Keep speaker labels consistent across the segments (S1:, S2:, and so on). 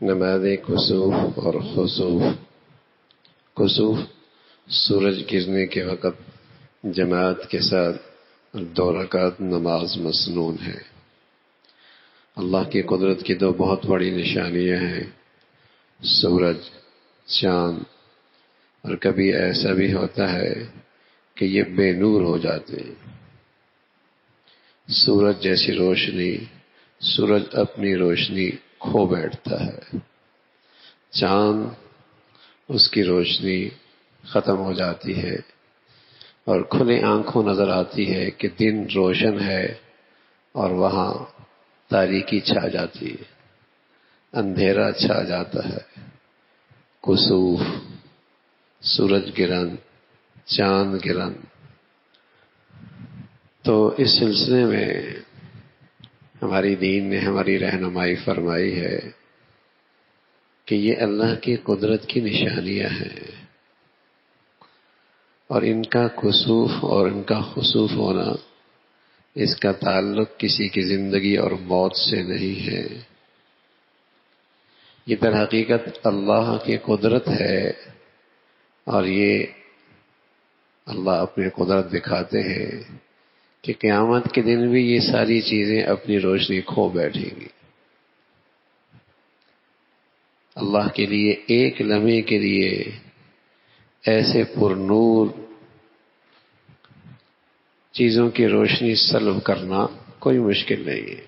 S1: نماز کسوف اور خسوف۔ کسوف سورج گرنے کے وقت جماعت کے ساتھ 2 رکعت نماز مسنون ہے۔ اللہ کی قدرت کی 2 بہت بڑی نشانیاں ہیں، سورج، چاند، اور کبھی ایسا بھی ہوتا ہے کہ یہ بے نور ہو جاتے ہیں۔ سورج جیسی روشنی، سورج اپنی روشنی کھو بیٹھتا ہے، چاند اس کی روشنی ختم ہو جاتی ہے اور کھلی آنکھوں نظر آتی ہے کہ دن روشن ہے اور وہاں تاریکی چھا جاتی ہے، اندھیرا چھا جاتا ہے۔ کسوف، سورج گرہن، چاند گرہن۔ تو اس سلسلے میں ہماری دین نے ہماری رہنمائی فرمائی ہے کہ یہ اللہ کی قدرت کی نشانیاں ہیں، اور ان کا کسوف اور ان کا خسوف ہونا، اس کا تعلق کسی کی زندگی اور موت سے نہیں ہے۔ یہ در حقیقت اللہ کی قدرت ہے، اور یہ اللہ اپنی قدرت دکھاتے ہیں کہ قیامت کے دن بھی یہ ساری چیزیں اپنی روشنی کھو بیٹھیں گی۔ اللہ کے لیے ایک لمحے کے لیے ایسے پر نور چیزوں کی روشنی سلب کرنا کوئی مشکل نہیں ہے۔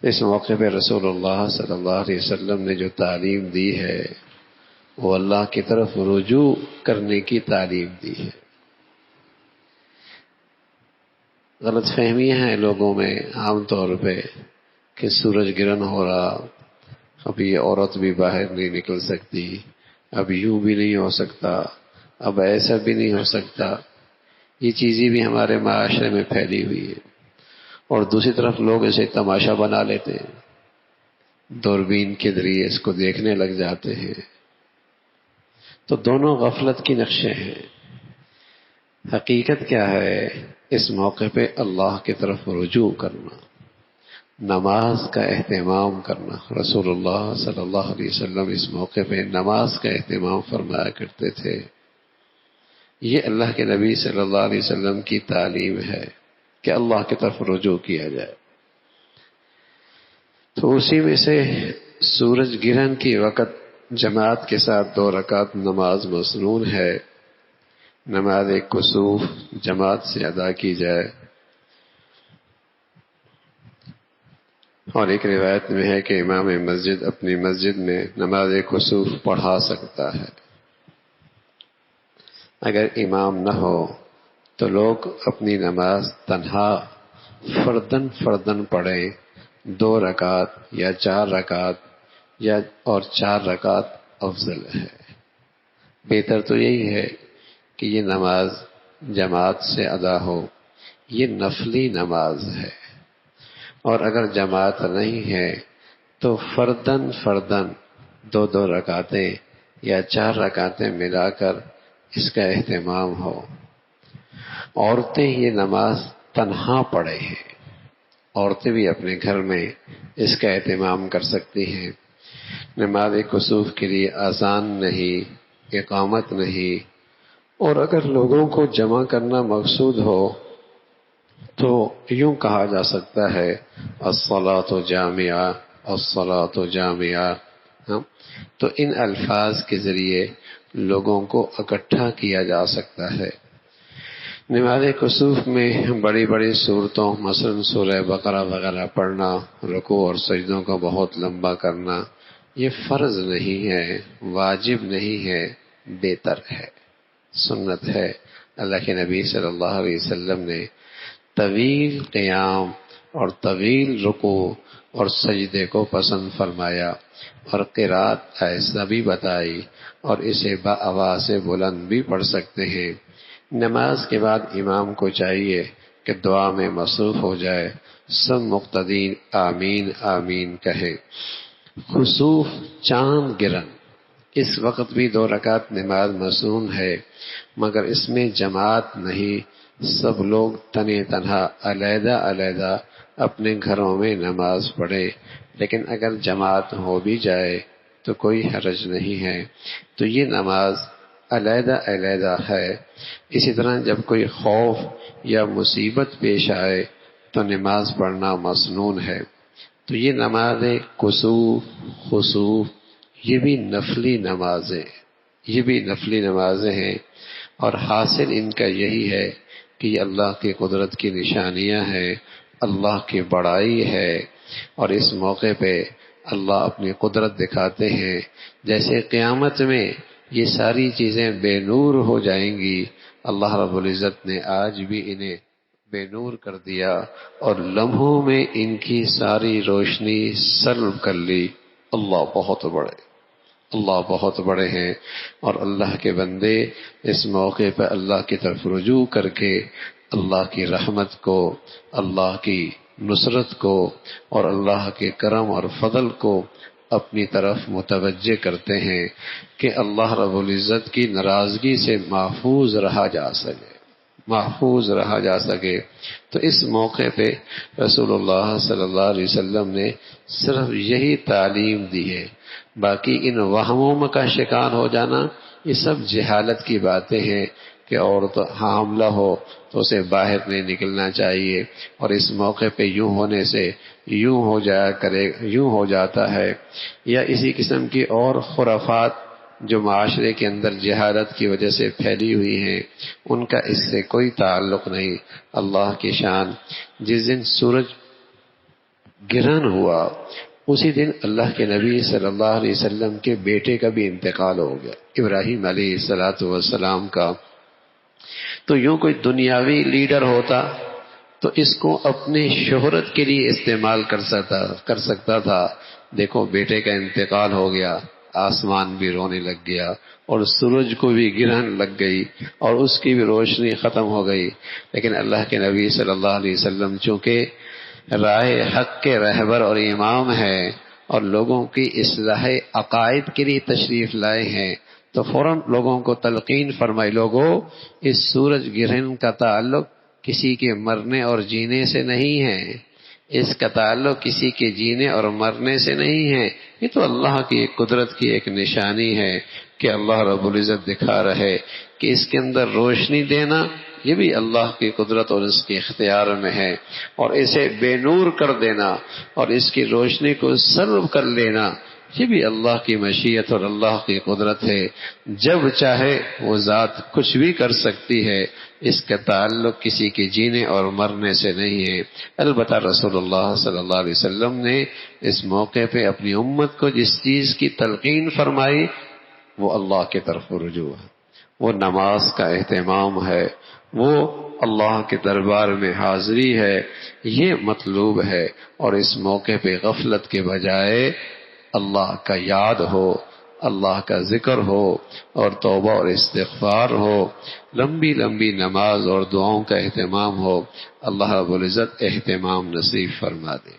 S1: اس موقع پہ رسول اللہ صلی اللہ علیہ وسلم نے جو تعلیم دی ہے وہ اللہ کی طرف رجوع کرنے کی تعلیم دی ہے۔ غلط فہمیاں ہیں لوگوں میں عام طور پہ کہ سورج گرہن ہو رہا، اب یہ عورت بھی باہر نہیں نکل سکتی، اب یوں بھی نہیں ہو سکتا، اب ایسا بھی نہیں ہو سکتا۔ یہ چیزیں بھی ہمارے معاشرے میں پھیلی ہوئی ہے، اور دوسری طرف لوگ اسے تماشا بنا لیتے ہیں، دوربین کے ذریعے اس کو دیکھنے لگ جاتے ہیں۔ تو دونوں غفلت کی نقشے ہیں۔ حقیقت کیا ہے؟ اس موقع پہ اللہ کی طرف رجوع کرنا، نماز کا اہتمام کرنا۔ رسول اللہ صلی اللہ علیہ وسلم اس موقع پہ نماز کا اہتمام فرمایا کرتے تھے۔ یہ اللہ کے نبی صلی اللہ علیہ وسلم کی تعلیم ہے کہ اللہ کی طرف رجوع کیا جائے۔ تو اسی میں سے سورج گرہن کے وقت جماعت کے ساتھ 2 رکعت نماز مسنون ہے۔ نماز کسوف جماعت سے ادا کی جائے، اور ایک روایت میں ہے کہ امام مسجد اپنی مسجد میں نماز کسوف پڑھا سکتا ہے۔ اگر امام نہ ہو تو لوگ اپنی نماز تنہا فردن پڑھیں، 2 رکعت یا 4 رکعت اور 4 رکعت افضل ہے۔ بہتر تو یہی ہے کہ یہ نماز جماعت سے ادا ہو، یہ نفلی نماز ہے، اور اگر جماعت نہیں ہے تو فردن 2 رکعتیں یا 4 رکعتیں ملا کر اس کا اہتمام ہو۔ عورتیں یہ نماز تنہا پڑھے ہیں، عورتیں بھی اپنے گھر میں اس کا اہتمام کر سکتی ہیں۔ نماز کسوف کے لیے اذان نہیں، اقامت نہیں، اور اگر لوگوں کو جمع کرنا مقصود ہو تو یوں کہا جا سکتا ہے الصلاۃ جامعہ، الصلاۃ جامعہ۔ تو ان الفاظ کے ذریعے لوگوں کو اکٹھا کیا جا سکتا ہے۔ نماز کسوف میں بڑی بڑی صورتوں مثلا سورہ بقرہ وغیرہ پڑھنا، رکوع اور سجدوں کو بہت لمبا کرنا، یہ فرض نہیں ہے، واجب نہیں ہے، بہتر ہے، سنت ہے۔ اللہ کے نبی صلی اللہ علیہ وسلم نے طویل قیام اور طویل رکوع اور سجدے کو پسند فرمایا، اور قرات ایسا بھی بتائی، اور اسے بآواز بلند بھی پڑھ سکتے ہیں۔ نماز کے بعد امام کو چاہیے کہ دعا میں مصروف ہو جائے، سب مقتدین آمین آمین کہیں۔ خسوف چاند گرہن، اس وقت بھی 2 رکعت نماز مسنون ہے، مگر اس میں جماعت نہیں، سب لوگ تنہا علیحدہ اپنے گھروں میں نماز پڑھے۔ لیکن اگر جماعت ہو بھی جائے تو کوئی حرج نہیں ہے۔ تو یہ نماز علیحدہ علیحدہ ہے۔ اسی طرح جب کوئی خوف یا مصیبت پیش آئے تو نماز پڑھنا مسنون ہے۔ تو یہ نمازیں کسوف، خسوف، یہ بھی نفلی نمازیں ہیں، اور حاصل ان کا یہی ہے کہ یہ اللہ کی قدرت کی نشانیاں ہیں، اللہ کی بڑائی ہے، اور اس موقع پہ اللہ اپنی قدرت دکھاتے ہیں۔ جیسے قیامت میں یہ ساری چیزیں بے نور ہو جائیں گی، اللہ رب العزت نے آج بھی انہیں بے نور کر دیا اور لمحوں میں ان کی ساری روشنی سلب کر لی۔ اللہ بہت بڑے ہیں، اور اللہ کے بندے اس موقع پہ اللہ کی طرف رجوع کر کے اللہ کی رحمت کو، اللہ کی نصرت کو اور اللہ کے کرم اور فضل کو اپنی طرف متوجہ کرتے ہیں کہ اللہ رب العزت کی ناراضگی سے محفوظ رہا جا سکے۔ تو اس موقع پہ رسول اللہ صلی اللہ علیہ وسلم نے صرف یہی تعلیم دی ہے۔ باقی ان وہموں کا شکار ہو جانا یہ سب جہالت کی باتیں ہیں کہ عورت حاملہ ہو تو اسے باہر نہیں نکلنا چاہیے، اور اس موقع پہ یوں ہونے سے یوں ہو جاتا ہے، یا اسی قسم کی اور خرافات جو معاشرے کے اندر جہالت کی وجہ سے پھیلی ہوئی ہیں، ان کا اس سے کوئی تعلق نہیں۔ اللہ کی شان، جس دن سورج گرہن ہوا اسی دن اللہ کے نبی صلی اللہ علیہ وسلم کے بیٹے کا بھی انتقال ہو گیا، ابراہیم علیہ السلام کا۔ تو یوں کوئی دنیاوی لیڈر ہوتا تو اس کو اپنے شہرت کے لیے استعمال کر سکتا تھا۔ دیکھو بیٹے کا انتقال ہو گیا، آسمان بھی رونے لگ گیا اور سورج کو بھی گرہن لگ گئی اور اس کی بھی روشنی ختم ہو گئی، لیکن اللہ کے نبی صلی اللہ علیہ وسلم چونکہ راہ حق کے رہبر اور امام ہیں اور لوگوں کی اصلاح عقائد کے لیے تشریف لائے ہیں، تو فوراً لوگوں کو تلقین فرمائی، لوگوں اس سورج گرہن کا تعلق کسی کے مرنے اور جینے سے نہیں ہے، اس کا تعلق کسی کے جینے اور مرنے سے نہیں ہے، یہ تو اللہ کی قدرت کی ایک نشانی ہے کہ اللہ رب العزت دکھا رہے کہ اس کے اندر روشنی دینا یہ بھی اللہ کی قدرت اور اس کے اختیار میں ہے، اور اسے بے نور کر دینا اور اس کی روشنی کو سلب کر لینا یہ بھی اللہ کی مشیت اور اللہ کی قدرت ہے۔ جب چاہے وہ ذات کچھ بھی کر سکتی ہے، اس کا تعلق کسی کے جینے اور مرنے سے نہیں ہے۔ البتہ رسول اللہ صلی اللہ علیہ وسلم نے اس موقع پہ اپنی امت کو جس چیز کی تلقین فرمائی وہ اللہ کی طرف رجوع ہے، وہ نماز کا اہتمام ہے، وہ اللہ کے دربار میں حاضری ہے، یہ مطلوب ہے۔ اور اس موقع پہ غفلت کے بجائے اللہ کا یاد ہو، اللہ کا ذکر ہو اور توبہ اور استغفار ہو، لمبی لمبی نماز اور دعاؤں کا اہتمام ہو۔ اللہ رب العزت اہتمام نصیب فرما دے۔